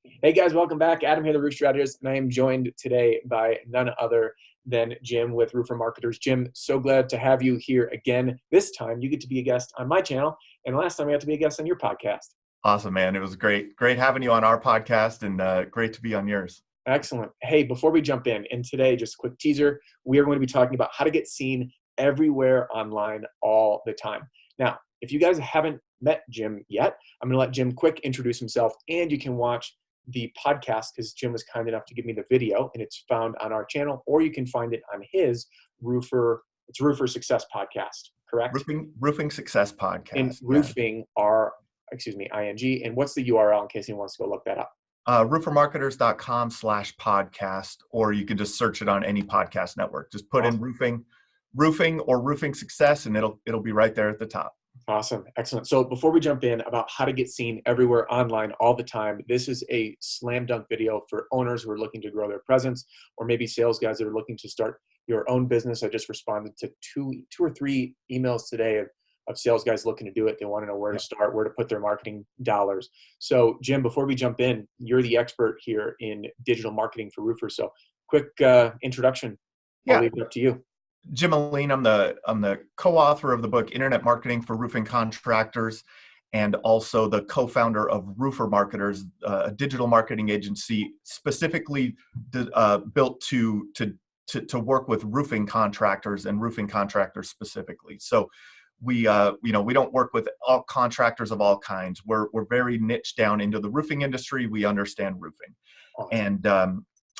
Hey guys, welcome back. Adam here, the Roof Strategist, and I am joined today by none other than Jim with Roofer Marketers. Jim, so glad to have you here again. This time you get to be a guest on my channel, and last time I got to be a guest on your podcast. Awesome, man. It was great having you on our podcast, and great to be on yours. Excellent. Hey, before we jump in, and today, just a quick teaser, we are going to be talking about how to get seen everywhere online all the time. Now, if you guys haven't met Jim yet, I'm going to let Jim quick introduce himself, and you can watch the podcast because Jim was kind enough to give me the video, and it's found on our channel, or you can find it on his Roofer Success podcast, correct? Roofing Success podcast. And roofing ing. And what's the URL in case anyone wants to go look that up? Roofermarketers.com/podcast, or you can just search it on any podcast network. Just put in roofing or roofing success, and it'll be right there at the top. Awesome. Excellent. So before we jump in about how to get seen everywhere online all the time, this is a slam dunk video for owners who are looking to grow their presence, or maybe sales guys that are looking to start your own business. I just responded to two or three emails today of sales guys looking to do it. They want to know where to start, where to put their marketing dollars. So Jim, before we jump in, you're the expert here in digital marketing for roofers. So quick introduction. I'll leave it up to you. Jim Aline, I'm the co-author of the book Internet Marketing for Roofing Contractors, and also the co-founder of Roofer Marketers, a digital marketing agency specifically built to work with roofing contractors and roofing contractors specifically. So we don't work with all contractors of all kinds. We're very niche down into the roofing industry. We understand roofing, and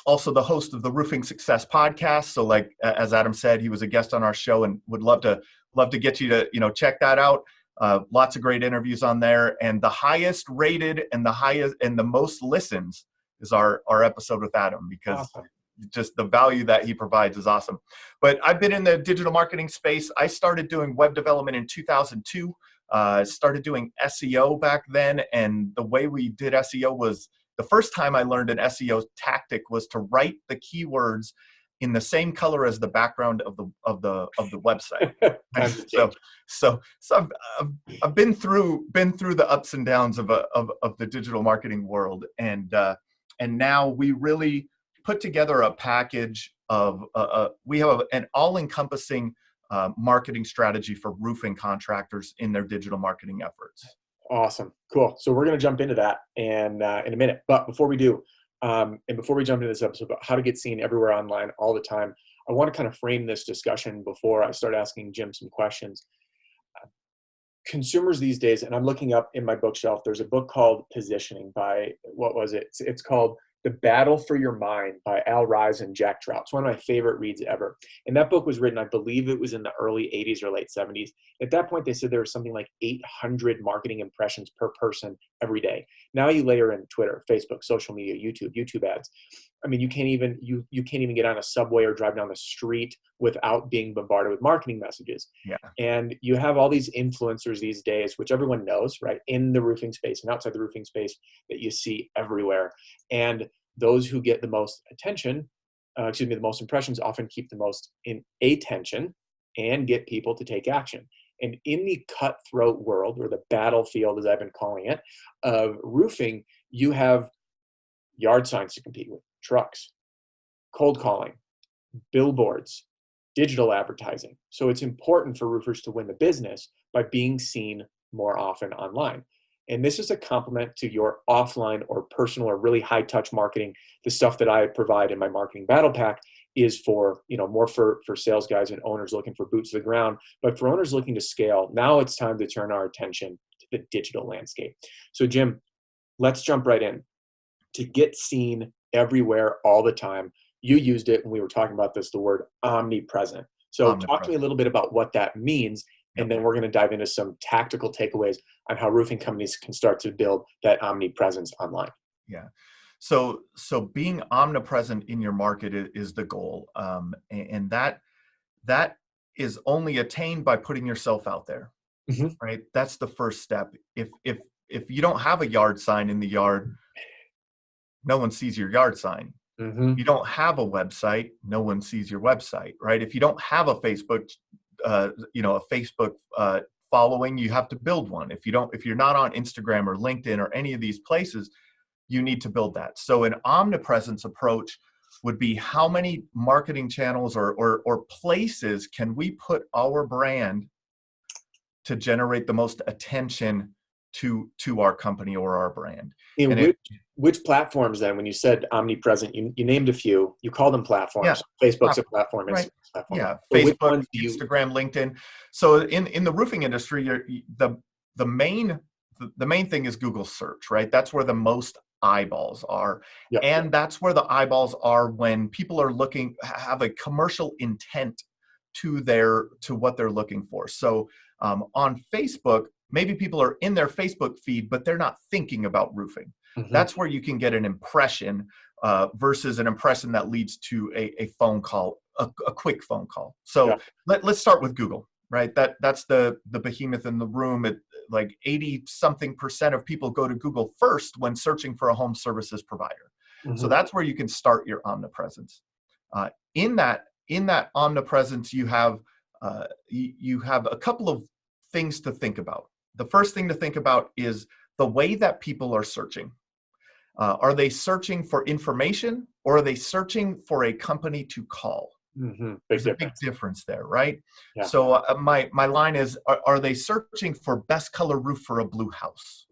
also the host of the Roofing Success podcast. So like, as Adam said, he was a guest on our show, and would love to get you to, check that out. Lots of great interviews on there, and the highest rated and the most listens is our episode with Adam, because just the value that he provides is awesome. But I've been in the digital marketing space. I started doing web development in 2002, started doing SEO back then. And the way we did SEO was, the first time I learned an SEO tactic was to write the keywords in the same color as the background of the website. So I've been through the ups and downs of the digital marketing world, and now we really put together a package of we have an all-encompassing marketing strategy for roofing contractors in their digital marketing efforts. Awesome. Cool. So we're going to jump into that in a minute. But before we do, and before we jump into this episode about how to get seen everywhere online all the time, I want to kind of frame this discussion before I start asking Jim some questions. Consumers these days, and I'm looking up in my bookshelf, there's a book called Positioning by, what was it? It's called The Battle for Your Mind by Al Ries and Jack Trout. It's one of my favorite reads ever. And that book was written, I believe it was in the early 80s or late 70s. At that point, they said there was something like 800 marketing impressions per person every day. Now you layer in Twitter, Facebook, social media, YouTube ads. I mean, you can't even get on a subway or drive down the street without being bombarded with marketing messages. Yeah. And you have all these influencers these days, which everyone knows, right, in the roofing space and outside the roofing space, that you see everywhere. And those who get the most attention, the most impressions, often keep the most in attention and get people to take action. And in the cutthroat world, or the battlefield, as I've been calling it, of roofing, you have yard signs to compete with, trucks, cold calling, billboards, digital advertising. So it's important for roofers to win the business by being seen more often online. And this is a complement to your offline or personal or really high touch marketing. The stuff that I provide in my marketing battle pack is for, more for sales guys and owners looking for boots to the ground. But for owners looking to scale, now it's time to turn our attention to the digital landscape. So Jim, let's jump right in. To get seen everywhere all the time, you used it when we were talking about this, the word omnipresent. So talk to me a little bit about what that means, and then we're going to dive into some tactical takeaways on how roofing companies can start to build that omnipresence online. Yeah. So being omnipresent in your market is the goal, and that is only attained by putting yourself out there. Mm-hmm. Right. That's the first step. If you don't have a yard sign in the yard, no one sees your yard sign. Mm-hmm. You don't have a website, no one sees your website, right? If you don't have a Facebook, following, you have to build one. If you're not on Instagram or LinkedIn or any of these places, you need to build that. So an omnipresence approach would be how many marketing channels or places can we put our brand to generate the most attention to our company or our brand. In And which platforms then, when you said omnipresent, you named a few, you called them platforms. Yeah, Facebook's a platform, right. Instagram's a platform. Yeah, So which Facebook, ones do you, Instagram, LinkedIn. So in the roofing industry, the main thing is Google search, right? That's where the most eyeballs are. yep. And that's where the eyeballs are when people are looking, have a commercial intent to what they're looking for. So on Facebook, maybe people are in their Facebook feed, but they're not thinking about roofing. Mm-hmm. That's where you can get an impression versus an impression that leads to a phone call, a quick phone call. So Yeah. let's start with Google, right? That's the behemoth in the room. Like 80-something% of people go to Google first when searching for a home services provider. Mm-hmm. So that's where you can start your omnipresence. In that omnipresence, you have a couple of things to think about. The first thing to think about is the way that people are searching. Are they searching for information, or are they searching for a company to call? Mm-hmm. There's a big difference there, right? Yeah. So my line is, are they searching for best color roof for a blue house?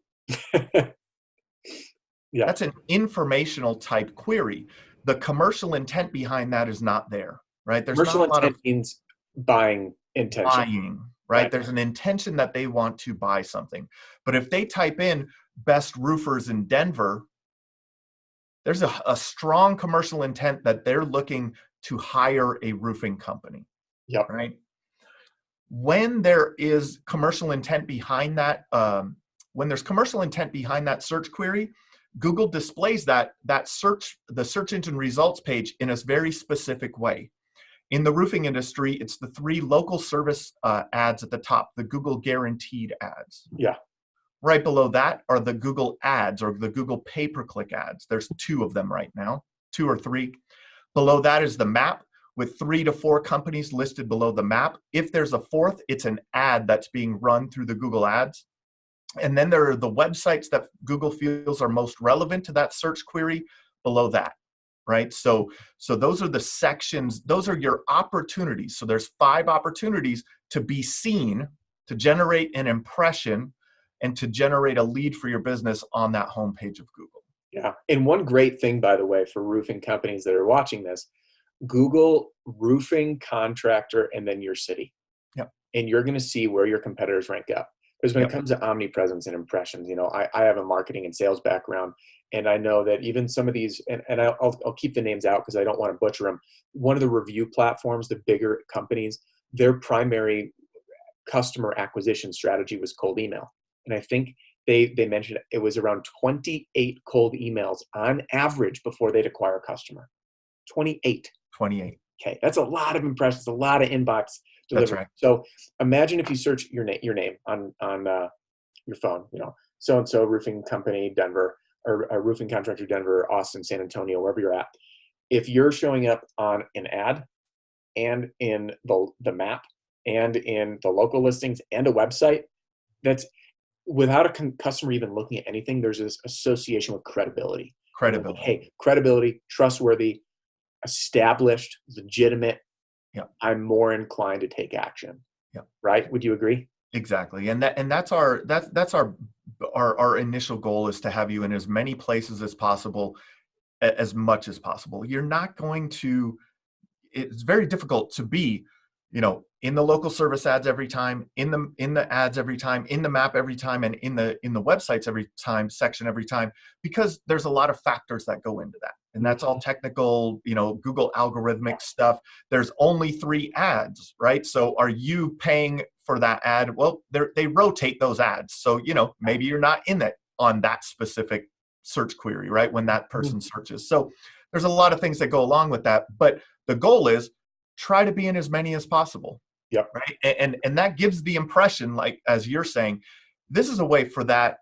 Yeah. That's an informational type query. The commercial intent behind that is not there, right? There's Commercial not a lot intent of means buying intention. buying, right? There's an intention that they want to buy something. But if they type in best roofers in Denver, there's a strong commercial intent that they're looking to hire a roofing company. Yep. Right. When there is commercial intent behind that, when there's commercial intent behind that search query, Google displays the search engine results page in a very specific way. In the roofing industry, it's the 3 local service ads at the top, the Google guaranteed ads. Yeah. Right below that are the Google ads, or the Google pay-per-click ads. There's 2 of them right now, 2 or 3. Below that is the map with 3 to 4 companies listed below the map. If there's a 4th, it's an ad that's being run through the Google ads. And then there are the websites that Google feels are most relevant to that search query below that, right? So those are the sections, those are your opportunities. So there's 5 opportunities to be seen, to generate an impression, and to generate a lead for your business on that homepage of Google. Yeah. And one great thing, by the way, for roofing companies that are watching this, Google roofing contractor and then your city. Yep. And you're going to see where your competitors rank up. Because when Yep. it comes to omnipresence and impressions, I have a marketing and sales background, and I know that even some of these, and I'll keep the names out because I don't want to butcher them. One of the review platforms, the bigger companies, their primary customer acquisition strategy was cold email. And I think they mentioned it was around 28 cold emails on average before they'd acquire a customer. 28. 28. Okay, that's a lot of impressions, a lot of inbox delivery. That's right. So imagine if you search your name on your phone, so and so roofing company Denver, or a roofing contractor Denver, Austin, San Antonio, wherever you're at. If you're showing up on an ad and in the map and in the local listings and a website, that's without a customer even looking at anything, there's this association with credibility. Credibility. Like, hey, credibility, trustworthy, established, legitimate. Yep. I'm more inclined to take action. Yep. Right? Would you agree? Exactly. And that's our initial goal, is to have you in as many places as possible, as much as possible. You're not going to, it's very difficult to be, in the local service ads every time, in the ads every time, in the map every time, and in the websites every time, section every time, because there's a lot of factors that go into that. And that's all technical, Google algorithmic stuff. There's only 3 ads, right? So are you paying for that ad? Well, they rotate those ads. So, maybe you're not in it on that specific search query, right? When that person searches. So there's a lot of things that go along with that. But the goal is try to be in as many as possible. Yep. Right. And that gives the impression, like, as you're saying, this is a way for that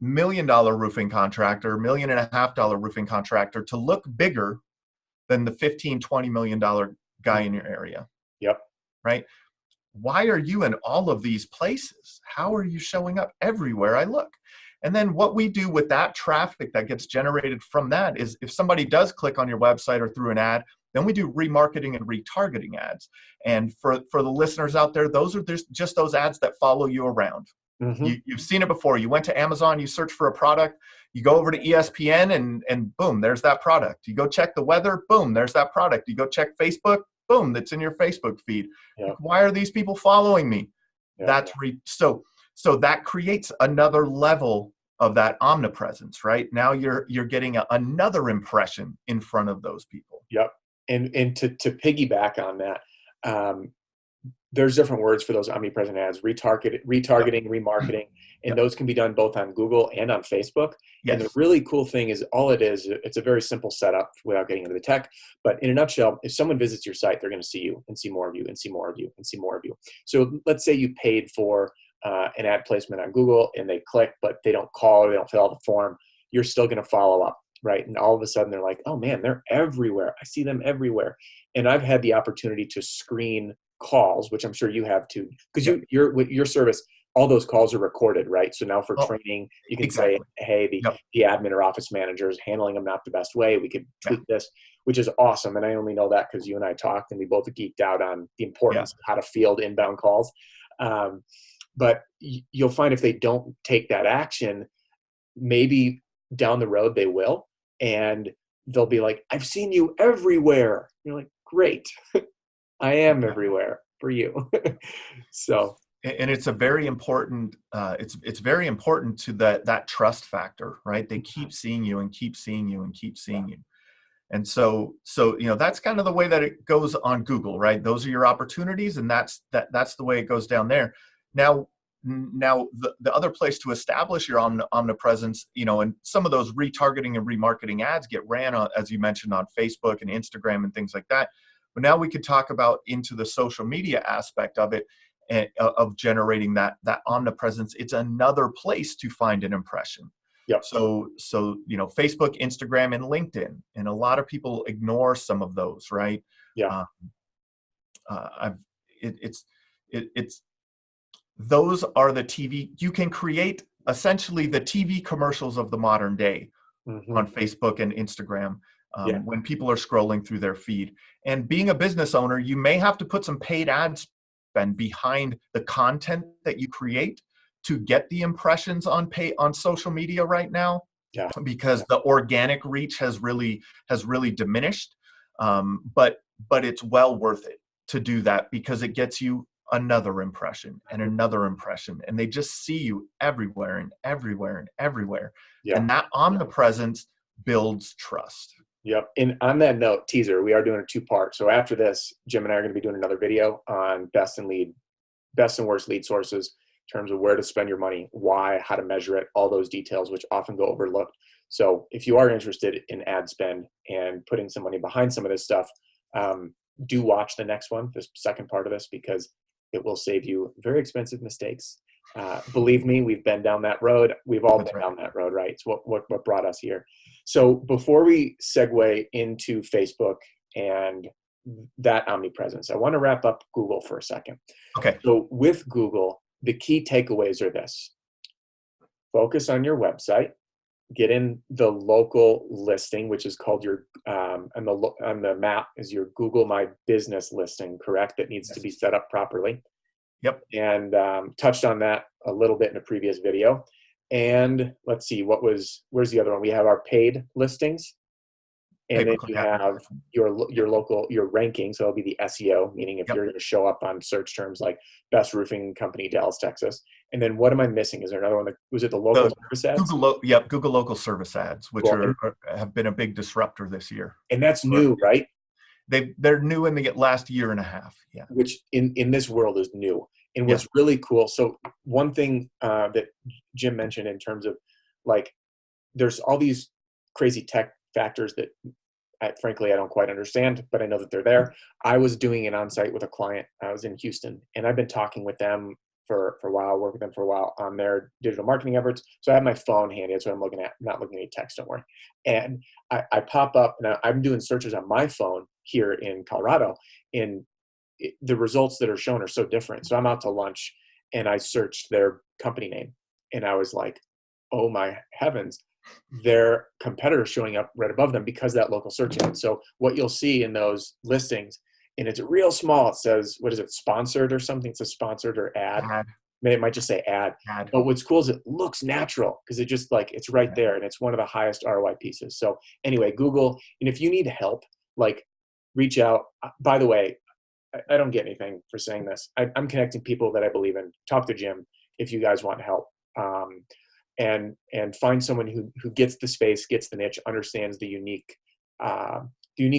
$1 million roofing contractor, $1.5 million roofing contractor to look bigger than the $15-20 million guy in your area. Yep. Right. Why are you in all of these places? How are you showing up everywhere I look? And then what we do with that traffic that gets generated from that is if somebody does click on your website or through an ad, then we do remarketing and retargeting ads. And for the listeners out there, those are just those ads that follow you around. Mm-hmm. You've seen it before. You went to Amazon, you search for a product, you go over to ESPN and boom, there's that product. You go check the weather, boom, there's that product. You go check Facebook, boom, that's in your Facebook feed. Yeah. Why are these people following me? Yeah. So that creates another level of that omnipresence, right? Now you're getting another impression in front of those people. Yep. And to piggyback on that, there's different words for those omnipresent ads: retargeting, remarketing, and Yep. those can be done both on Google and on Facebook. Yes. And the really cool thing is, all it is, it's a very simple setup without getting into the tech. But in a nutshell, if someone visits your site, they're going to see you and see more of you and see more of you and see more of you. So let's say you paid for an ad placement on Google and they click, but they don't call or they don't fill out the form. You're still going to follow up, right? And all of a sudden they're like, oh man, they're everywhere. I see them everywhere. And I've had the opportunity to screen calls, which I'm sure you have too, because Yep. with your service, all those calls are recorded, right? So now for training, you can exactly. say, hey, the admin or office manager is handling them not the best way. We could tweak this, which is awesome. And I only know that because you and I talked and we both geeked out on the importance of how to field inbound calls. But you'll find if they don't take that action, maybe down the road they will. And they'll be like, I've seen you everywhere. You're like, great. I am everywhere for you. So, and it's a very important it's very important to that trust factor, right? They keep seeing you and keep seeing you and keep seeing you. And so that's kind of the way that it goes on Google, right? Those are your opportunities, and that's the way it goes down there. Now the other place to establish your omnipresence, and some of those retargeting and remarketing ads get ran on, as you mentioned, on Facebook and Instagram and things like that. But now we could talk about into the social media aspect of it, of generating that omnipresence. It's another place to find an impression. yep. So Facebook, Instagram, and LinkedIn, and a lot of people ignore some of those, right? Yeah. It's those are the TV. You can create essentially the TV commercials of the modern day on Facebook and Instagram. When people are scrolling through their feed. And being a business owner, you may have to put some paid ad spend behind the content that you create to get the impressions on social media right now, because the organic reach has really diminished. But it's well worth it to do that, because it gets you another impression and another impression, and they just see you everywhere and everywhere and everywhere. And that omnipresence builds trust. Yep. And on that note, teaser, we are doing a 2-part. So after this, Jim and I are going to be doing another video on best and worst lead sources in terms of where to spend your money, why, how to measure it, all those details, which often go overlooked. So if you are interested in ad spend and putting some money behind some of this stuff, do watch the next one, this second part of this, because it will save you very expensive mistakes. Believe me, we've been down that road. We've all been down that road, right? It's what brought us here. So before we segue into Facebook and that omnipresence, I want to wrap up Google for a second. Okay. So with Google, the key takeaways are this: focus on your website, get in the local listing, which is called your on the map is your Google My Business listing, correct? That needs to be set up properly. Yep. And touched on that a little bit in a previous video. And let's see, where's the other one? We have our paid listings. And then you have your ranking. So it'll be the SEO, meaning if you're going to show up on search terms like best roofing company, Dallas, Texas. And then what am I missing? Is there another one? Was it the local service ads? Google local service ads, which have been a big disruptor this year. And that's new, right? They're new in the last year and a half. Yeah. Which in this world is new. And what's really cool. So one thing that Jim mentioned in terms of like, there's all these crazy tech factors that frankly, I don't quite understand, but I know that they're there. I was doing an on-site with a client. I was in Houston, and I've been talking with them for a while, working with them for a while on their digital marketing efforts. So I have my phone handy. That's what I'm looking at. I'm not looking at any text, don't worry. And I pop up, and I'm doing searches on my phone here in Colorado, and the results that are shown are so different. So I'm out to lunch, and I searched their company name, and I was like, oh my heavens, their competitors showing up right above them because of that local search engine. So what you'll see in those listings, and it's real small, it says, what is it, sponsored or something? It's a sponsored or ad. Ad, It might just say ad. ad. But what's cool is it looks natural because it just like, it's right there, and it's one of the highest ROI pieces. So anyway, Google, and if you need help, like reach out. By the way, I don't get anything for saying this. I'm connecting people that I believe in. Talk to Jim if you guys want help. And find someone who gets the space, gets the niche, understands the unique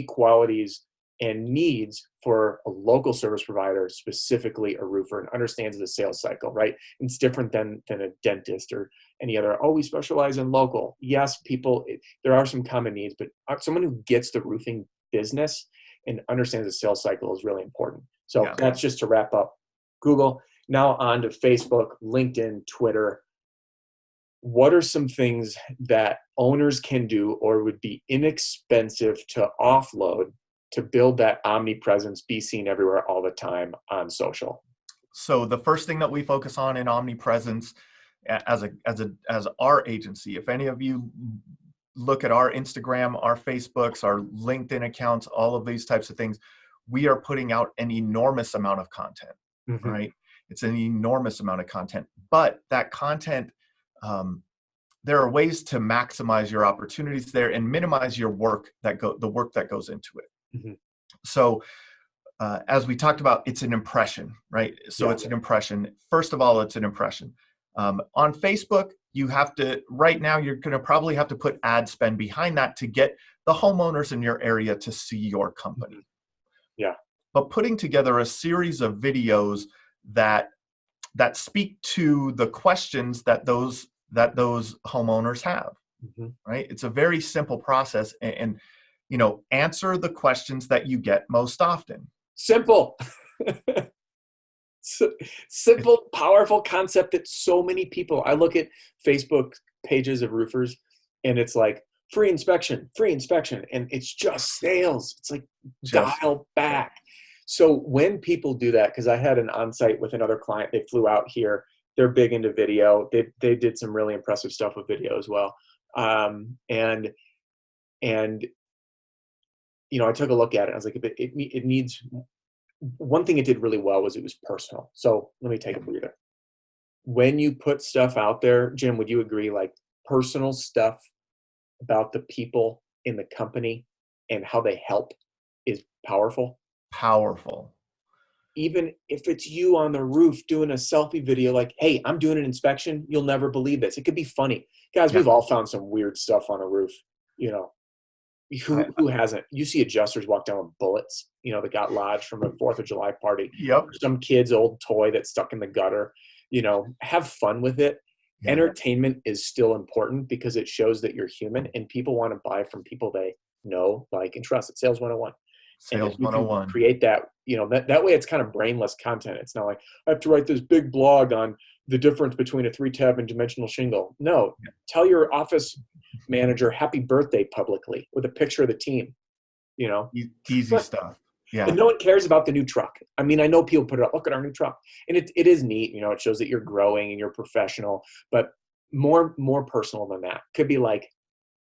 qualities and needs for a local service provider, specifically a roofer, and understands the sales cycle, right? It's different than a dentist or any other. Oh, we specialize in local. Yes, there are some common needs, but someone who gets the roofing business and understands the sales cycle is really important. So that's just to wrap up Google. Now on to Facebook, LinkedIn, Twitter. What are some things that owners can do or would be inexpensive to offload to build that omnipresence, be seen everywhere all the time on social? So the first thing that we focus on in Omnipresence as our agency, if any of you look at our Instagram, our Facebooks, our LinkedIn accounts, all of these types of things, we are putting out an enormous amount of content, right? It's an enormous amount of content, but that content, there are ways to maximize your opportunities there and minimize your work the work that goes into it. So as we talked about, it's an impression, right? So it's an impression. First of all, it's an impression. On Facebook, right now, you're going to probably have to put ad spend behind that to get the homeowners in your area to see your company. Yeah. But putting together a series of videos that speak to the questions that those homeowners have, right? It's a very simple process, and answer the questions that you get most often. Simple. Simple, powerful concept that so many people, I look at Facebook pages of roofers and it's like free inspection, and it's just sales. It's like dial back. So when people do that, because I had an on-site with another client, they flew out here. They're big into video. They did some really impressive stuff with video as well. And I took a look at it. I was like, it needs. One thing it did really well was it was personal. So let me take a breather. When you put stuff out there, Jim, would you agree, like personal stuff about the people in the company and how they help is powerful? Powerful. Even if it's you on the roof doing a selfie video, like, hey, I'm doing an inspection. You'll never believe this. It could be funny. Guys, we've all found some weird stuff on a roof, Who hasn't? You see adjusters walk down with bullets, that got lodged from a 4th of July party. Some kid's old toy that's stuck in the gutter. Have fun with it. Entertainment is still important because it shows that you're human and people want to buy from people they know, like, and trust. It's Sales 101. Sales 101. Create that, that way it's kind of brainless content. It's not like I have to write this big blog on the difference between a 3-tab and dimensional shingle. No, tell your office manager happy birthday publicly with a picture of the team. Easy stuff. Yeah. And no one cares about the new truck. I mean, I know people put it up, look at our new truck, and it is neat. It shows that you're growing and you're professional, but more personal than that. Could be like,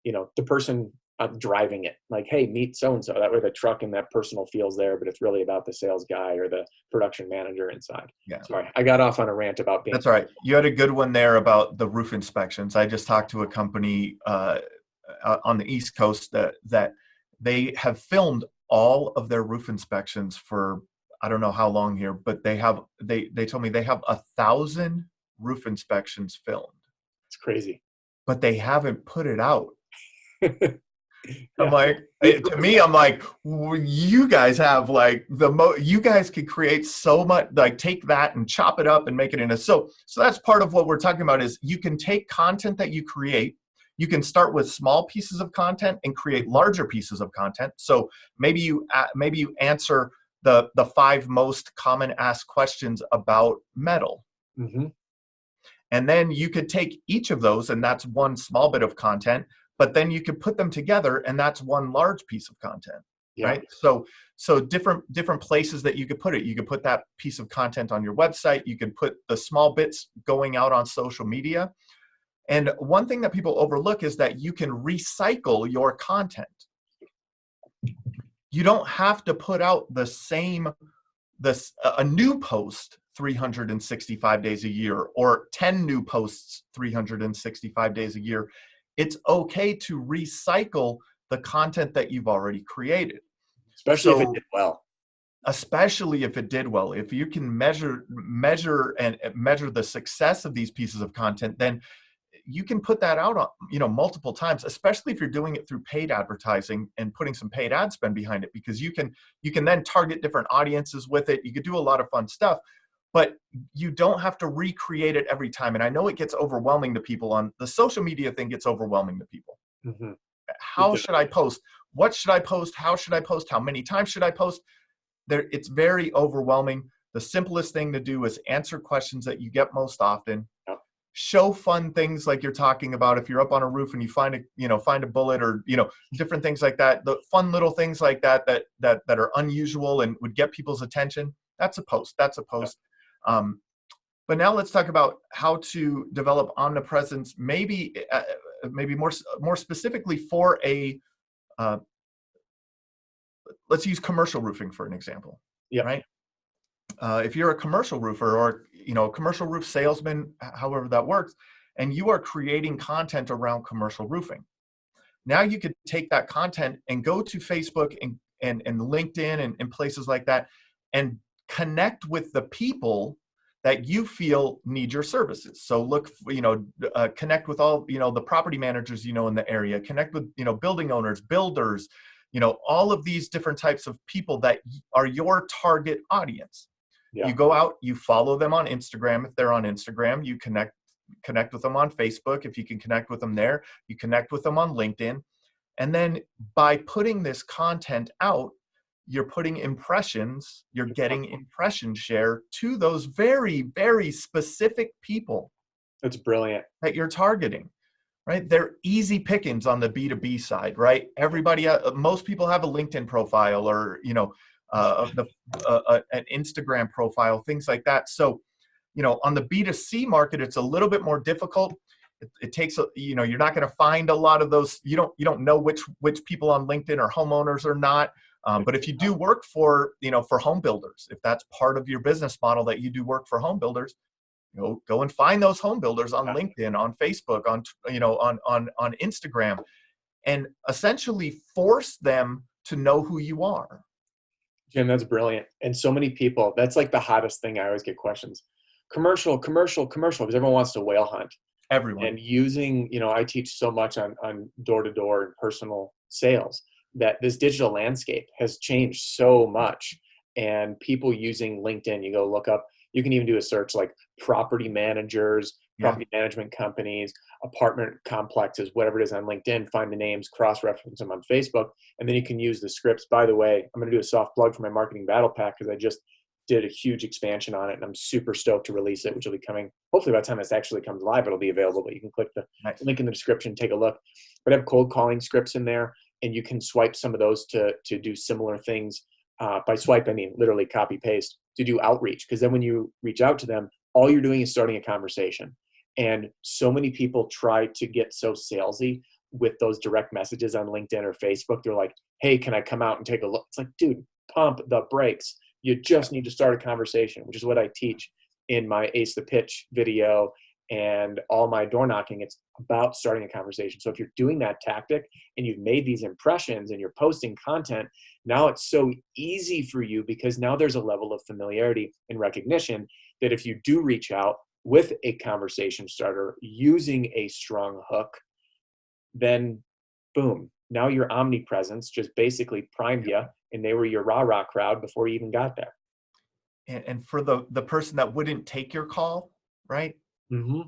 the person driving it, like, hey, meet so-and-so. That way the truck and that personal feels there, but it's really about the sales guy or the production manager inside. Sorry, I got off on a rant about being. That's all right. You had a good one there about the roof inspections. I just talked to a company on the East Coast that they have filmed all of their roof inspections for, I don't know how long here, but they told me they have 1,000 roof inspections filmed. It's crazy. But they haven't put it out. I'm like, to me, I'm like, you guys have like you guys could create so much, like take that and chop it up and make it into, so that's part of what we're talking about is you can take content that you create, you can start with small pieces of content and create larger pieces of content. So maybe you answer the 5 most common asked questions about metal. And then you could take each of those and that's one small bit of content, but then you could put them together and that's one large piece of content, right? So different places that you could put it. You could put that piece of content on your website. You could put the small bits going out on social media. And one thing that people overlook is that you can recycle your content. You don't have to put out a new post 365 days a year or 10 new posts 365 days a year. It's okay to recycle the content that you've already created. Especially if it did well. Especially if it did well. If you can measure the success of these pieces of content, then you can put that out on, multiple times, especially if you're doing it through paid advertising and putting some paid ad spend behind it, because you can then target different audiences with it. You could do a lot of fun stuff, but you don't have to recreate it every time. And I know it gets overwhelming to people. On the social media thing gets overwhelming to people. Mm-hmm. How should I post? What should I post? How should I post? How many times should I post? It's very overwhelming. The simplest thing to do is answer questions that you get most often. Yep. Show fun things like you're talking about. If you're up on a roof and you find a bullet, or different things like that, the fun little things like that are unusual and would get people's attention. That's a post. Yep. But now let's talk about how to develop omnipresence. Maybe more specifically for a. Let's use commercial roofing for an example. Yeah. Right. If you're a commercial roofer or a commercial roof salesman, however that works, and you are creating content around commercial roofing, now you could take that content and go to Facebook and LinkedIn and places like that, and connect with the people that you feel need your services. So look, connect with all the property managers in the area. Connect with building owners, builders, all of these different types of people that are your target audience. Yeah. You go out, you follow them on Instagram. If they're on Instagram, you connect with them on Facebook. If you can connect with them there, you connect with them on LinkedIn. And then by putting this content out, you're putting impressions, you're getting impression share to those very, very specific people. That's brilliant. That you're targeting. Right? They're easy pickings on the B2B side, right? Most people have a LinkedIn profile or, an Instagram profile, things like that. So, on the B2C market, it's a little bit more difficult. It takes, you're not going to find a lot of those. You don't know which people on LinkedIn are homeowners or not. But if you do work for home builders, if that's part of your business model that you do work for home builders, go and find those home builders on LinkedIn, on Facebook, on Instagram, and essentially force them to know who you are. Jim, that's brilliant. And so many people, that's like the hottest thing. I always get questions. Commercial, because everyone wants to whale hunt. Everyone. And using, I teach so much on door-to-door and personal sales, that this digital landscape has changed so much. And people using LinkedIn, you go look up, you can even do a search like property managers, property management companies, apartment complexes, whatever it is on LinkedIn, find the names, cross-reference them on Facebook, and then you can use the scripts. By the way, I'm going to do a soft plug for my marketing battle pack because I just did a huge expansion on it, and I'm super stoked to release it, which will be coming. Hopefully by the time this actually comes live, it'll be available, but you can click the link in the description, take a look. But I have cold calling scripts in there, and you can swipe some of those to do similar things. By swipe, I mean literally copy paste to do outreach. Because then when you reach out to them, all you're doing is starting a conversation. And so many people try to get so salesy with those direct messages on LinkedIn or Facebook. They're like, hey, can I come out and take a look? It's like, dude, pump the brakes. You just need to start a conversation, which is what I teach in my Ace the Pitch video and all my door knocking. It's about starting a conversation. So if you're doing that tactic and you've made these impressions and you're posting content, now it's so easy for you because now there's a level of familiarity and recognition that if you do reach out with a conversation starter using a strong hook, then boom, now your omnipresence just basically primed you and they were your rah-rah crowd before you even got there. And for the person that wouldn't take your call, right? Mm-hmm.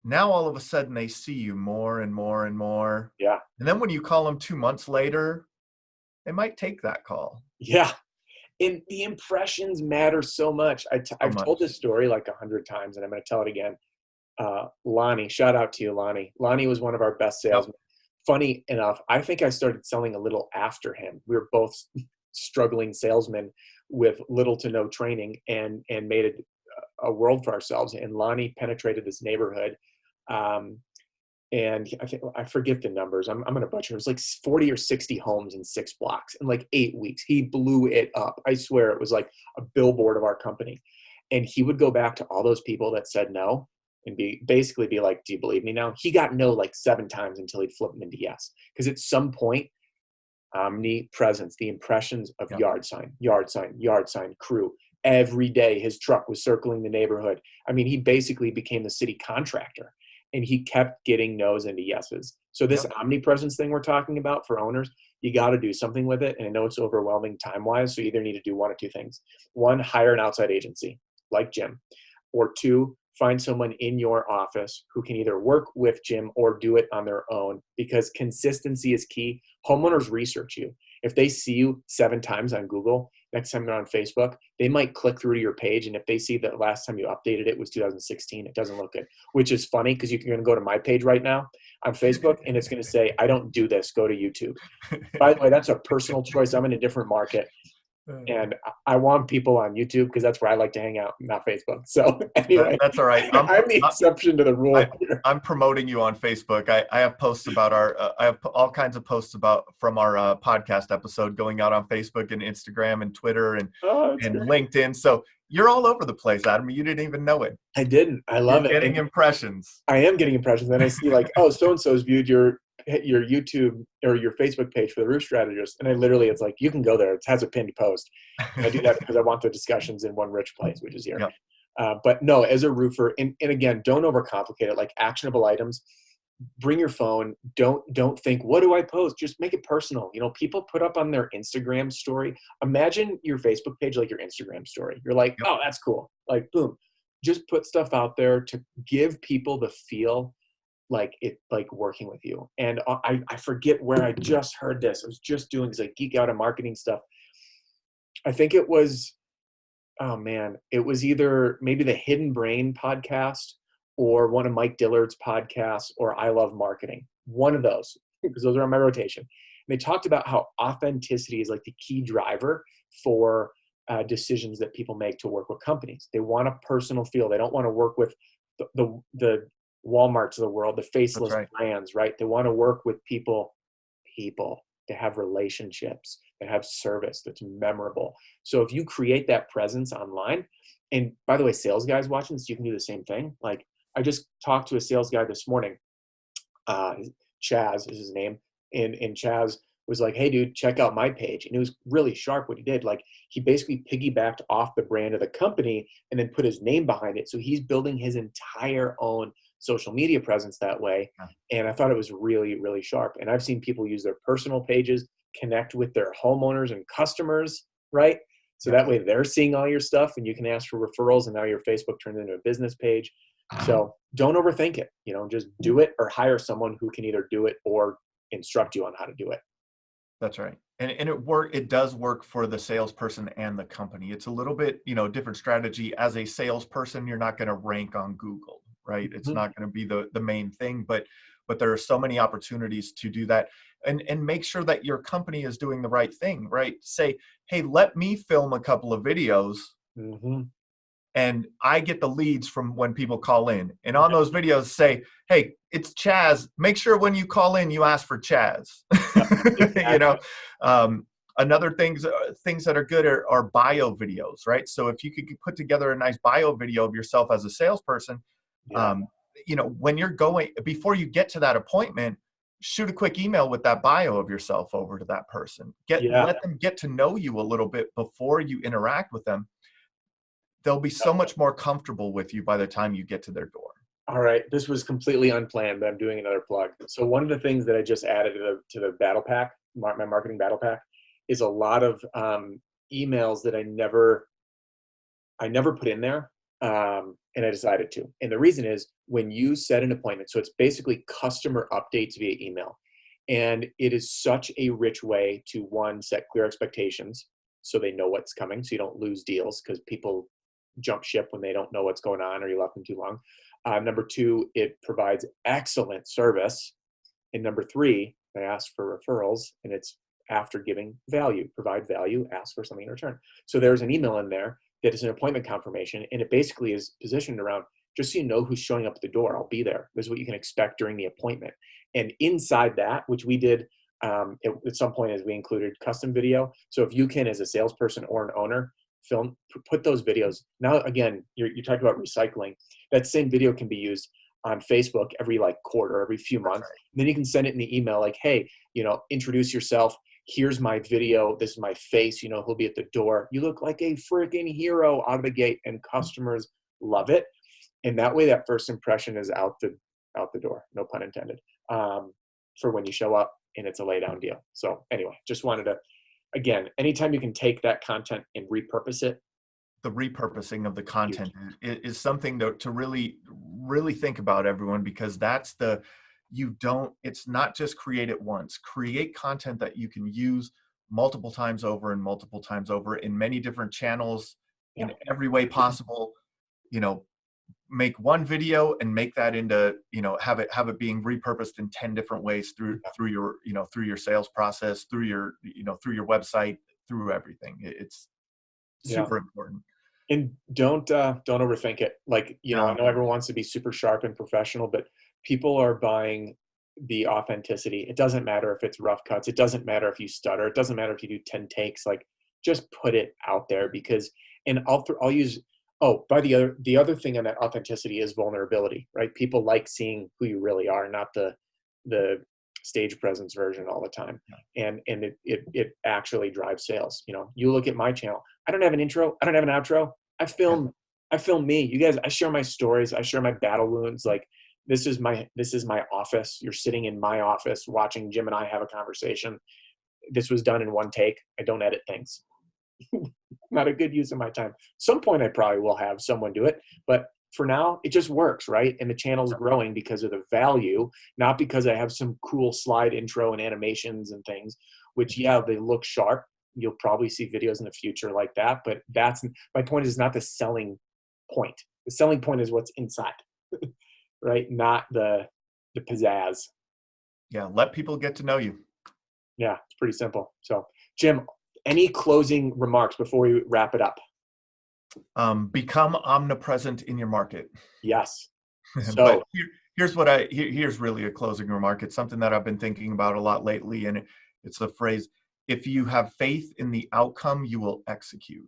Now all of a sudden they see you more and more and more. Yeah. And then when you call them 2 months later, they might take that call. Yeah. And the impressions matter so much. I've told this story like 100 times, and I'm going to tell it again. Lonnie, shout out to you, Lonnie. Lonnie was one of our best salesmen. Yep. Funny enough, I think I started selling a little after him. We were both struggling salesmen with little to no training and made a world for ourselves. And Lonnie penetrated this neighborhood. And I forget the numbers. I'm going to butcher. It was like 40 or 60 homes in 6 blocks in like 8 weeks. He blew it up. I swear it was like a billboard of our company. And he would go back to all those people that said no and basically be like, do you believe me now? He got no like 7 times until he'd flip them into yes. Because at some point, omnipresence, the impressions of Yeah. yard sign, yard sign, yard sign, crew. Every day his truck was circling the neighborhood. I mean, he basically became the city contractor, and he kept getting no's into yeses. So this Yep. omnipresence thing we're talking about for owners, you got to do something with it. And I know it's overwhelming time-wise, so you either need to do one of 2 things. 1, hire an outside agency like Jim, or 2, find someone in your office who can either work with Jim or do it on their own, because consistency is key. Homeowners research you. If they see you 7 times on Google, next time they're on Facebook, they might click through to your page. And if they see that last time you updated it was 2016, it doesn't look good, which is funny because you're going to go to my page right now on Facebook and it's going to say, I don't do this, go to YouTube. By the way, that's a personal choice. I'm in a different market. And I want people on YouTube because that's where I like to hang out, not Facebook. So anyway, That's all right. I'm the exception to the rule here. I'm promoting you on Facebook. I have posts about I have all kinds of posts from our podcast episode going out on Facebook and Instagram and Twitter and Great. LinkedIn. So you're all over the place, Adam. You didn't even know it. I didn't. I love You're it. getting impressions. I am getting impressions. Then I see like, oh, so-and-so's viewed your YouTube or your Facebook page for the roof strategist. And I literally, it's like, you can go there. It has a pinned post. And I do that because I want the discussions in one rich place, which is here. Yep. But no, as a roofer, and again, don't overcomplicate it. Like actionable items, bring your phone. Don't think, what do I post? Just make it personal. You know, people put up on their Instagram story. Imagine your Facebook page like your Instagram story. You're like, Yep. oh, that's cool. Like, boom. Just put stuff out there to give people the feel like it, like working with you. And I forget where I just heard this. I was just doing, because I geek out on marketing stuff. I think it was, oh man, it was either maybe the Hidden Brain podcast or one of Mike Dillard's podcasts or I Love Marketing. One of those, because those are on my rotation. And they talked about how authenticity is like the key driver for decisions that people make to work with companies. They want a personal feel. They don't want to work with the Walmarts of the world, the faceless brands, right? They want to work with people that have relationships, that have service, that's memorable. So if you create that presence online, and by the way, sales guys watching this, you can do the same thing. Like I just talked to a sales guy this morning. Chaz is his name. And Chaz was like, hey dude, check out my page. And it was really sharp what he did. Like he basically piggybacked off the brand of the company and then put his name behind it. So he's building his entire own social media presence that way. And I thought it was really, really sharp. And I've seen people use their personal pages, connect with their homeowners and customers, right? So that way they're seeing all your stuff and you can ask for referrals, and now your Facebook turns into a business page. So don't overthink it, you know, just do it or hire someone who can either do it or instruct you on how to do it. That's right. And it does work for the salesperson and the company. It's a little bit, different strategy. As a salesperson, you're not going to rank on Google, right? It's not going to be the main thing, but there are so many opportunities to do that, and make sure that your company is doing the right thing, right? Say, hey, let me film a couple of videos. And I get the leads from when people call in. And on those videos say, hey, it's Chaz. Make sure when you call in, you ask for Chaz. Exactly. Another things that are good are bio videos, right? So if you could put together a nice bio video of yourself as a salesperson, when you're before you get to that appointment, shoot a quick email with that bio of yourself over to that person. Let them get to know you a little bit before you interact with them. They'll be so much more comfortable with you by the time you get to their door. All right. This was completely unplanned, but I'm doing another plug. So one of the things that I just added to the battle pack, my marketing battle pack, is a lot of emails that I never put in there. And I decided to. And the reason is when you set an appointment, so it's basically customer updates via email. And it is such a rich way to, one, set clear expectations so they know what's coming, so you don't lose deals because people jump ship when they don't know what's going on or you left them too long. Number 2, it provides excellent service. And number 3, I ask for referrals, and it's after giving value, provide value, ask for something in return. So there's an email in there that is an appointment confirmation, and it basically is positioned around, just so you know who's showing up at the door, I'll be there. This is what you can expect during the appointment. And inside that, which we did at some point, as we included custom video. So if you can, as a salesperson or an owner, put those videos. Now, again, you talked about recycling. That same video can be used on Facebook every like quarter, every few months. Right. Then you can send it in the email like, hey, introduce yourself. Here's my video. This is my face. He'll be at the door. You look like a freaking hero out of the gate, and customers love it. And that way, that first impression is out the door. No pun intended. For when you show up, and it's a lay down deal. So anyway, just wanted to, again, anytime you can take that content and repurpose it. The repurposing of the content is something to really, really think about, everyone, because that's it's not just create it once. Create content that you can use multiple times over and multiple times over in many different channels, in every way possible. Make one video and make that into, have it being repurposed in 10 different ways through your sales process, through your website, through everything. It's super important. And don't overthink it. Like, I know everyone wants to be super sharp and professional, but people are buying the authenticity. It doesn't matter if it's rough cuts. It doesn't matter if you stutter. It doesn't matter if you do 10 takes. Like, just put it out there, because, and I'll use, the other thing on that authenticity is vulnerability, right? People like seeing who you really are, not the stage presence version all the time. And it actually drives sales. You look at my channel. I don't have an intro. I don't have an outro. I film me. You guys, I share my stories. I share my battle wounds. Like, this is my office. You're sitting in my office watching Jim and I have a conversation. This was done in one take. I don't edit things. Not a good use of my time. Some point I probably will have someone do it, but for now it just works, right? And the channel's growing because of the value, not because I have some cool slide intro and animations and things, which they look sharp. You'll probably see videos in the future like that, but that's my point, is not the selling point. The selling point is what's inside, right? Not the pizzazz. Yeah, let people get to know you. Yeah, it's pretty simple. So, Jim, any closing remarks before we wrap it up? Become omnipresent in your market. Yes. So, but here's really a closing remark. It's something that I've been thinking about a lot lately, and it's the phrase, if you have faith in the outcome, you will execute.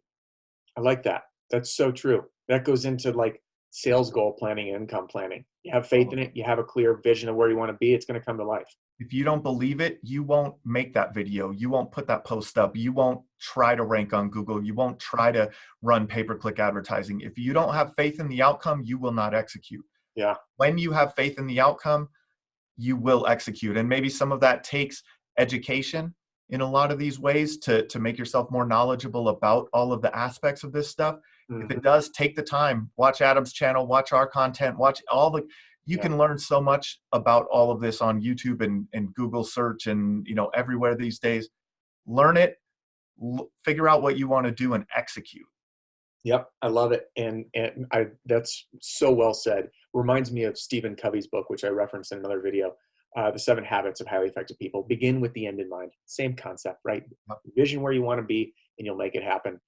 I like that. That's so true. That goes into like sales goal planning and income planning. You have faith in it. You have a clear vision of where you want to be. It's going to come to life. If you don't believe it, you won't make that video. You won't put that post up. You won't try to rank on Google. You won't try to run pay-per-click advertising. If you don't have faith in the outcome, you will not execute. Yeah. When you have faith in the outcome, you will execute. And maybe some of that takes education in a lot of these ways to make yourself more knowledgeable about all of the aspects of this stuff. If it does, take the time, watch Adam's channel, watch our content, watch you can learn so much about all of this on YouTube and Google search and, everywhere these days. Learn it, figure out what you want to do, and execute. Yep. I love it. And that's so well said. Reminds me of Stephen Covey's book, which I referenced in another video, The 7 Habits of Highly Effective People. Begin with the end in mind. Same concept, right? Vision where you want to be, and you'll make it happen.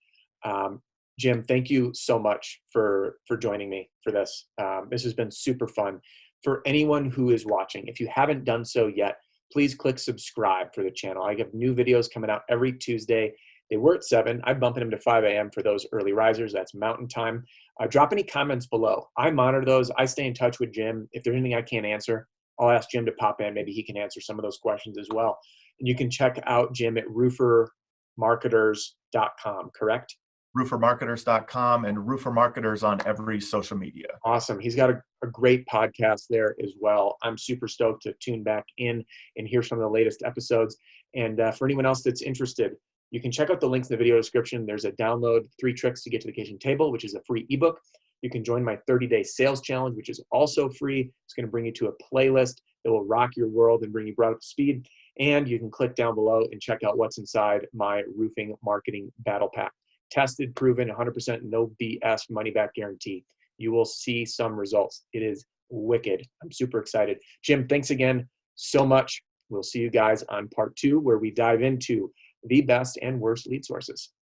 Jim, thank you so much for joining me for this. This has been super fun. For anyone who is watching, if you haven't done so yet, please click subscribe for the channel. I have new videos coming out every Tuesday. They were at 7. I'm bumping them to 5 a.m. for those early risers. That's Mountain Time. Drop any comments below. I monitor those. I stay in touch with Jim. If there's anything I can't answer, I'll ask Jim to pop in. Maybe he can answer some of those questions as well. And you can check out Jim at remarketers.com, correct? Remarketers.com and Roofer Marketers on every social media. Awesome. He's got a great podcast there as well. I'm super stoked to tune back in and hear some of the latest episodes. And for anyone else that's interested, you can check out the links in the video description. There's a download 3 tricks to get to the kitchen table, which is a free ebook. You can join my 30-day sales challenge, which is also free. It's going to bring you to a playlist that will rock your world and bring you right up to speed. And you can click down below and check out what's inside my roofing marketing battle pack. Tested, proven, 100% no BS money back guarantee. You will see some results. It is wicked. I'm super excited. Jim, thanks again so much. We'll see you guys on part 2, where we dive into the best and worst lead sources.